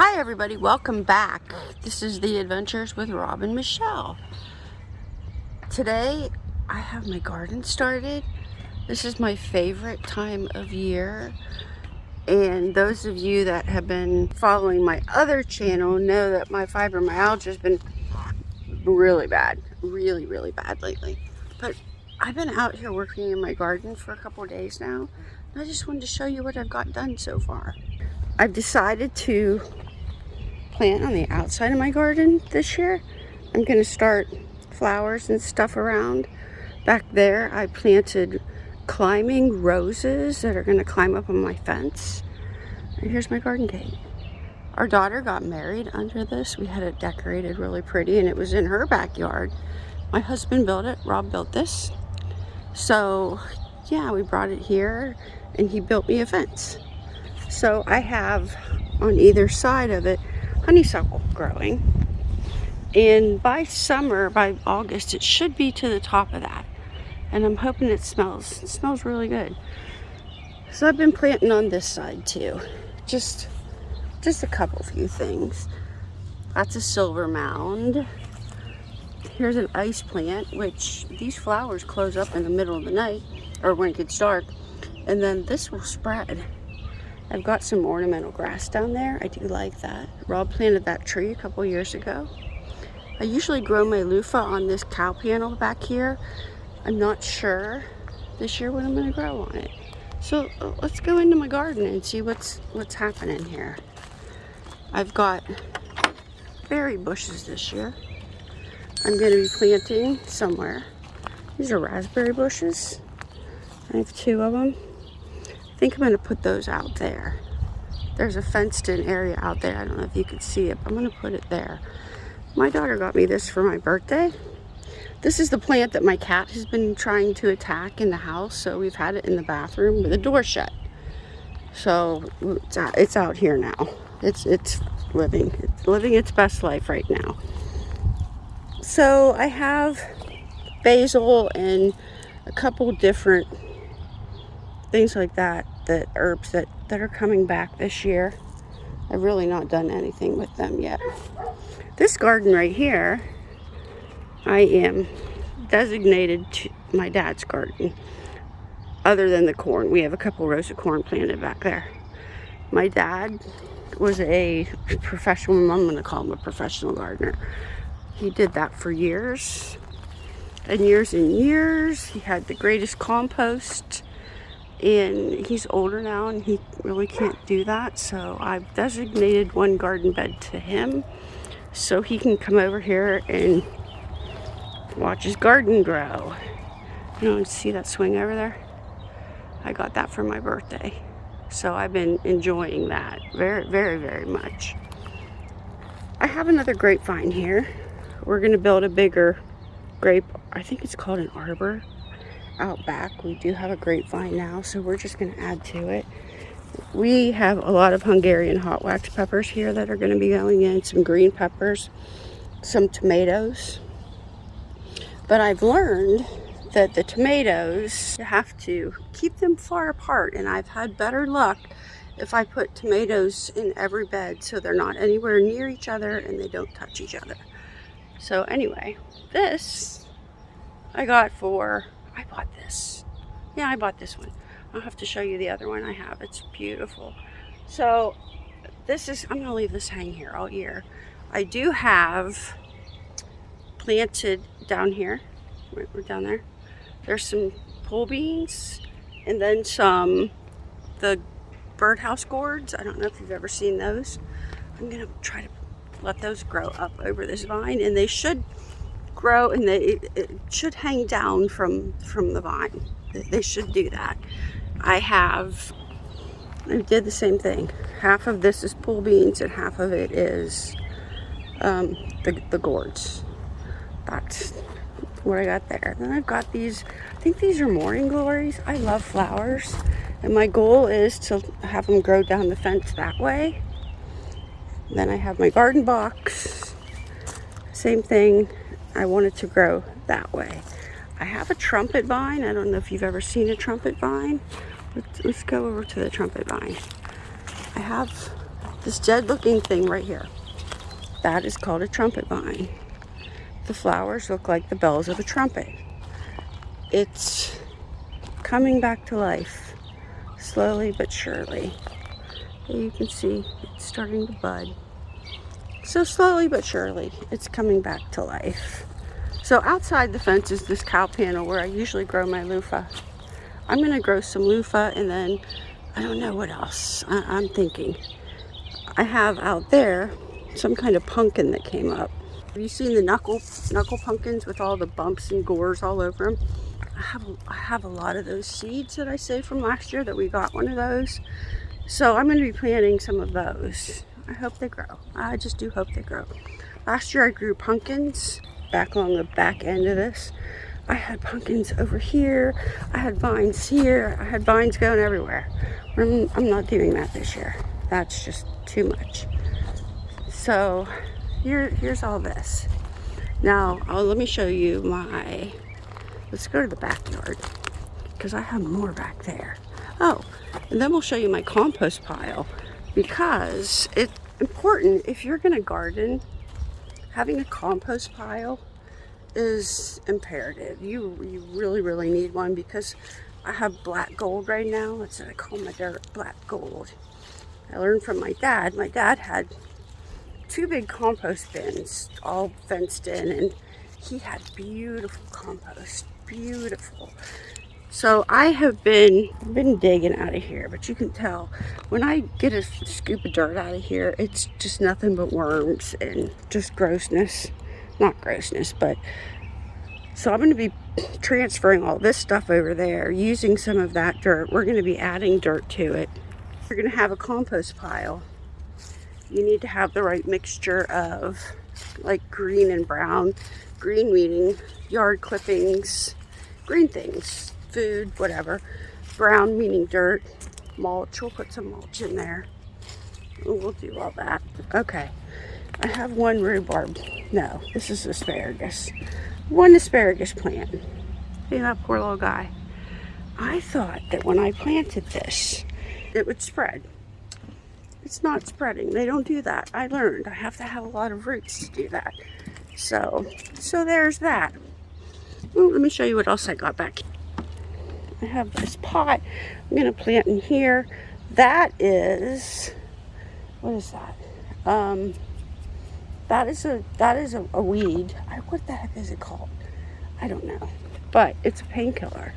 Hi everybody, welcome back. This is the Adventures with Rob and Michelle. Today I have my garden started. This is my favorite time of year, and those of you that have been following my other channel know that my fibromyalgia has been really bad, really bad lately. But I've been out here working in my garden for a couple of days now, and I just wanted to show you what I've got done so far. I've decided to plant on the outside of my garden this year. I'm going to start flowers and stuff around. Back there I planted climbing roses that are going to climb up on my fence. And here's my garden gate. Our daughter got married under this. We had it decorated really pretty, and it was in her backyard. My husband built it. Rob built this. So yeah, we brought it here and he built me a fence. So I have on either side of it honeysuckle growing, and by summer, by August, it should be to the top of that, and I'm hoping it smells really good. So I've been planting on this side too, just a few things. That's a silver mound. Here's an ice plant, which these flowers close up in the middle of the night or when it gets dark, and then this will spread. I've got some ornamental grass down there. I do like that. Rob planted that tree a couple years ago. I usually grow my loofah on this cow panel back here. I'm not sure this year what I'm going to grow on it. So let's go into my garden and see what's happening here. I've got berry bushes this year. I'm going to be planting somewhere. These are raspberry bushes. I have 2 of them. I think I'm going to put those out there. There's a fenced in area out there. I don't know if you can see it, but I'm going to put it there. My daughter got me this for my birthday. This is the plant that my cat has been trying to attack in the house, so we've had it in the bathroom with the door shut. So it's out here now. It's living its best life right now. So I have basil and a couple different things like that, herbs that are coming back this year. I've really not done anything with them yet. This garden right here, I am designated to my dad's garden. Other than the corn, we have a couple rows of corn planted back there. My dad was a professional, I'm going to call him a professional gardener. He did that for years and years and years. He had the greatest compost. And he's older now and he really can't do that, so I've designated one garden bed to him so he can come over here and watch his garden grow. You know, see that swing over there? I got that for my birthday, so I've been enjoying that very much. I have another grapevine here. We're going to build a bigger grape, I think it's called an arbor, out back. We do have a grapevine now, so we're just going to add to it. We have a lot of Hungarian hot wax peppers here that are going to be going in, some green peppers, some tomatoes. But I've learned that the tomatoes, you have to keep them far apart, and I've had better luck if I put tomatoes in every bed so they're not anywhere near each other and they don't touch each other. So anyway, this I bought this. Yeah, I bought this one. I'll have to show you the other one I have. It's beautiful. So I'm going to leave this hang here all year. I do have planted down here, right down there. There's some pole beans and then the birdhouse gourds. I don't know if you've ever seen those. I'm going to try to let those grow up over this vine, and they should grow, and it should hang down from the vine. They should do that. I did the same thing. Half of this is pole beans and half of it is the gourds. That's what I got there. Then I've got these, I think these are morning glories. I love flowers, and my goal is to have them grow down the fence that way. Then I have my garden box. Same thing. I want it to grow that way. I have a trumpet vine. I don't know if you've ever seen a trumpet vine. Let's go over to the trumpet vine. I have This dead looking thing right here, that is called a trumpet vine. The flowers look like the bells of a trumpet. It's coming back to life, slowly but surely. You can see it's starting to bud. So slowly but surely, it's coming back to life. So outside the fence is this cow panel where I usually grow my loofah. I'm gonna grow some loofah, and then I don't know what else. I'm thinking. I have out there some kind of pumpkin that came up. Have you seen the knuckle pumpkins with all the bumps and gores all over them? I have a lot of those seeds that I saved from last year that we got one of those. So I'm going to be planting some of those. I hope they grow. I just do hope they grow. Last year I grew pumpkins back along the back end of this. I had pumpkins over here. I had vines here. I had vines going everywhere. I'm not doing that this year. That's just too much. So here's all this. Now let me show you my, let's go to the backyard because I have more back there. Oh, and then we'll show you my compost pile, because it's important if you're going to garden. Having a compost pile is imperative. You really need one, because I have black gold right now. That's what I call my dirt, black gold. I learned from my dad. My dad had 2 big compost bins all fenced in, and he had beautiful compost, beautiful. So I have been digging out of here, but you can tell when I get a scoop of dirt out of here, it's just nothing but worms and just grossness. Not grossness, but so I'm going to be transferring all this stuff over there, using some of that dirt. We're going to be adding dirt to it. We're going to have a compost pile. You need to have the right mixture of like green and brown. Green meaning yard clippings, green things, food, whatever. Brown meaning dirt, mulch. We'll put some mulch in there. We'll do all that. Okay. I have one rhubarb. No, this is asparagus. One asparagus plant. See that poor little guy? I thought that when I planted this, it would spread. It's not spreading. They don't do that. I learned I have to have a lot of roots to do that. So there's that. Well, let me show you what else I got back here. I have this pot I'm going to plant in here. That is, what is that? That is a weed. What the heck is it called? I don't know. But it's a painkiller.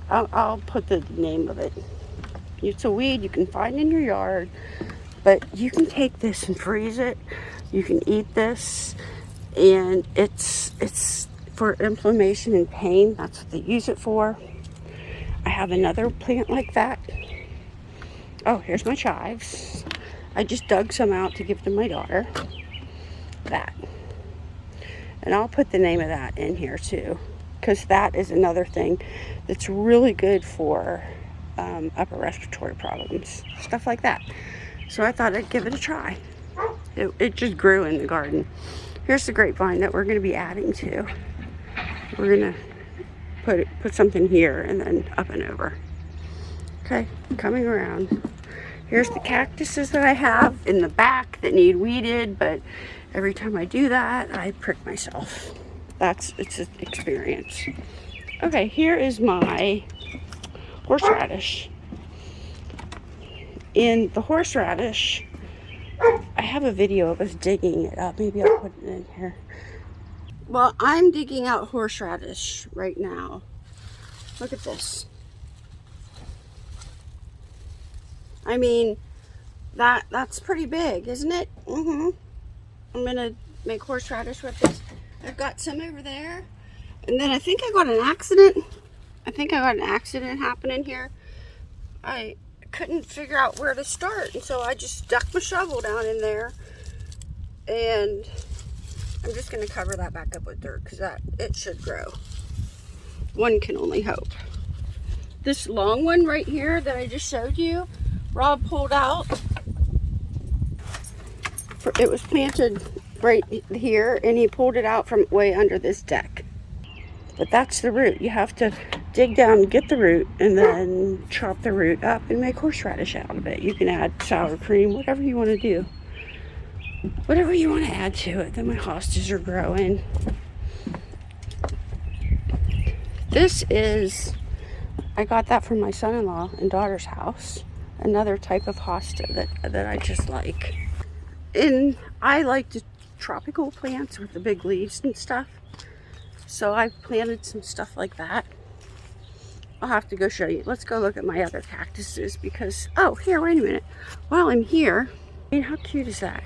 I'll put the name of it. It's a weed you can find in your yard, but you can take this and freeze it. You can eat this, and it's for inflammation and pain. That's what they use it for. I have another plant like that. Oh, here's my chives. I just dug some out to give to my daughter. That. And I'll put the name of that in here too, because that is another thing that's really good for upper respiratory problems, stuff like that. So I thought I'd give it a try. It just grew in the garden. Here's the grapevine that we're going to be adding to. We're going to put something here and then up and over. Okay, coming around. Here's the cactuses that I have in the back that need weeded, but every time I do that, I prick myself. It's an experience. Okay, here is my horseradish. In the horseradish, I have a video of us digging it up. Maybe I'll put it in here. Well, I'm digging out horseradish right now. Look at this. I mean, that's pretty big, isn't it? Mm-hmm. I'm gonna make horseradish with this. I've got some over there. And then I think I got an accident. Happening here. I couldn't figure out where to start, and so I just stuck my shovel down in there, and I'm just going to cover that back up with dirt, because it should grow. One can only hope. This long one right here that I just showed you, Rob pulled out. It was planted right here, and he pulled it out from way under this deck. But that's the root. You have to dig down, get the root, and then chop the root up and make horseradish out of it. You can add sour cream, whatever you want to do. Whatever you want to add to it. Then my hostas are growing. This is, I got that from my son-in-law and daughter's house. Another type of hosta that I just like. And I like the tropical plants with the big leaves and stuff. So I've planted some stuff like that. I'll have to go show you. Let's go look at my other cactuses because, oh, here, wait a minute. While I'm here, I mean, how cute is that?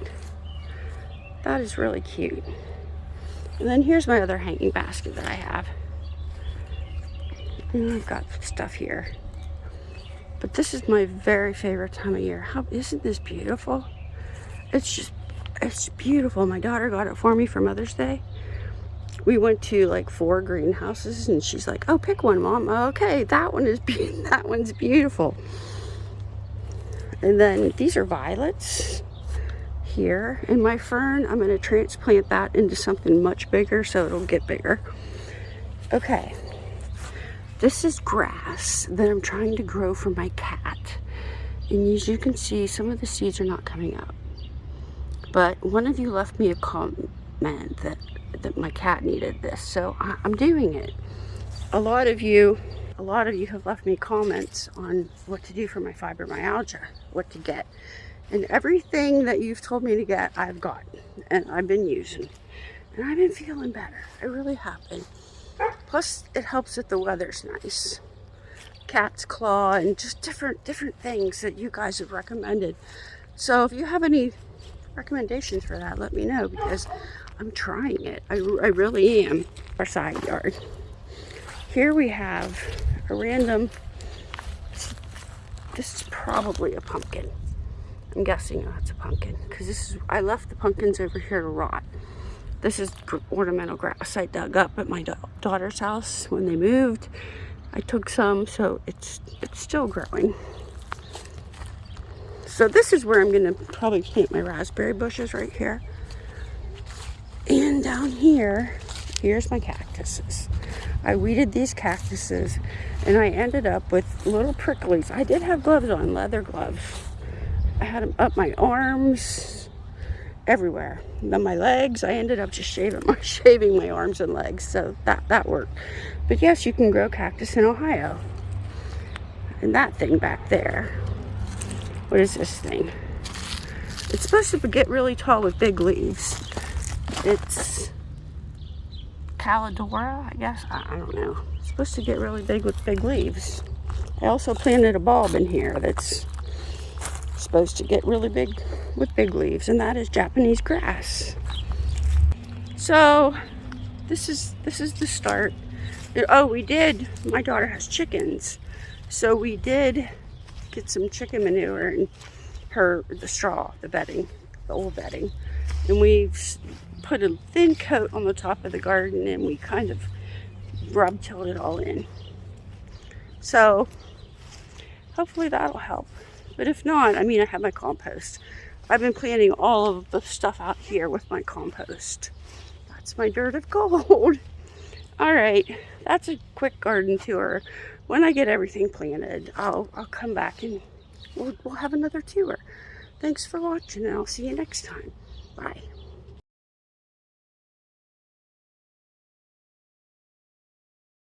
That is really cute. And then here's my other hanging basket that I have. And I've got stuff here. But this is my very favorite time of year. How, isn't this beautiful? It's beautiful. My daughter got it for me for Mother's Day. We went to like 4 greenhouses and she's like, oh, pick one, Mom. Okay, that one's beautiful. And then these are violets here. And my fern, I'm going to transplant that into something much bigger so it'll get bigger. Okay. This is grass that I'm trying to grow for my cat. And as you can see, some of the seeds are not coming up. But one of you left me a comment that my cat needed this, so I'm doing it. A lot of you have left me comments on what to do for my fibromyalgia, what to get. And everything that you've told me to get, I've got. And I've been using. And I've been feeling better. I really have been. Plus, it helps that the weather's nice. Cat's claw and just different things that you guys have recommended. So if you have any recommendations for that, let me know because I'm trying it. I really am. Our side yard. Here we have a random, this is probably a pumpkin. I'm guessing it's a pumpkin because I left the pumpkins over here to rot. This is ornamental grass I dug up at my daughter's house when they moved. I took some, so it's still growing. So this is where I'm going to probably plant my raspberry bushes right here. And down here, here's my cactuses. I weeded these cactuses and I ended up with little pricklies. I did have gloves on, leather gloves. I had them up my arms, everywhere. And then my legs, I ended up just shaving my arms and legs, so that worked. But yes, you can grow cactus in Ohio. And that thing back there, what is this thing? It's supposed to get really tall with big leaves. It's Calidora, I guess. I don't know. It's supposed to get really big with big leaves. I also planted a bulb in here that's supposed to get really big with big leaves, and that is Japanese grass. So this is the start. Oh, my daughter has chickens, so we did get some chicken manure in the straw, the bedding, the old bedding, and we've put a thin coat on the top of the garden and we kind of tilled it all in. So hopefully that'll help. But if not, I mean, I have my compost. I've been planting all of the stuff out here with my compost. That's my dirt of gold. All right, that's a quick garden tour. When I get everything planted, I'll come back and we'll have another tour. Thanks for watching, and I'll see you next time. Bye.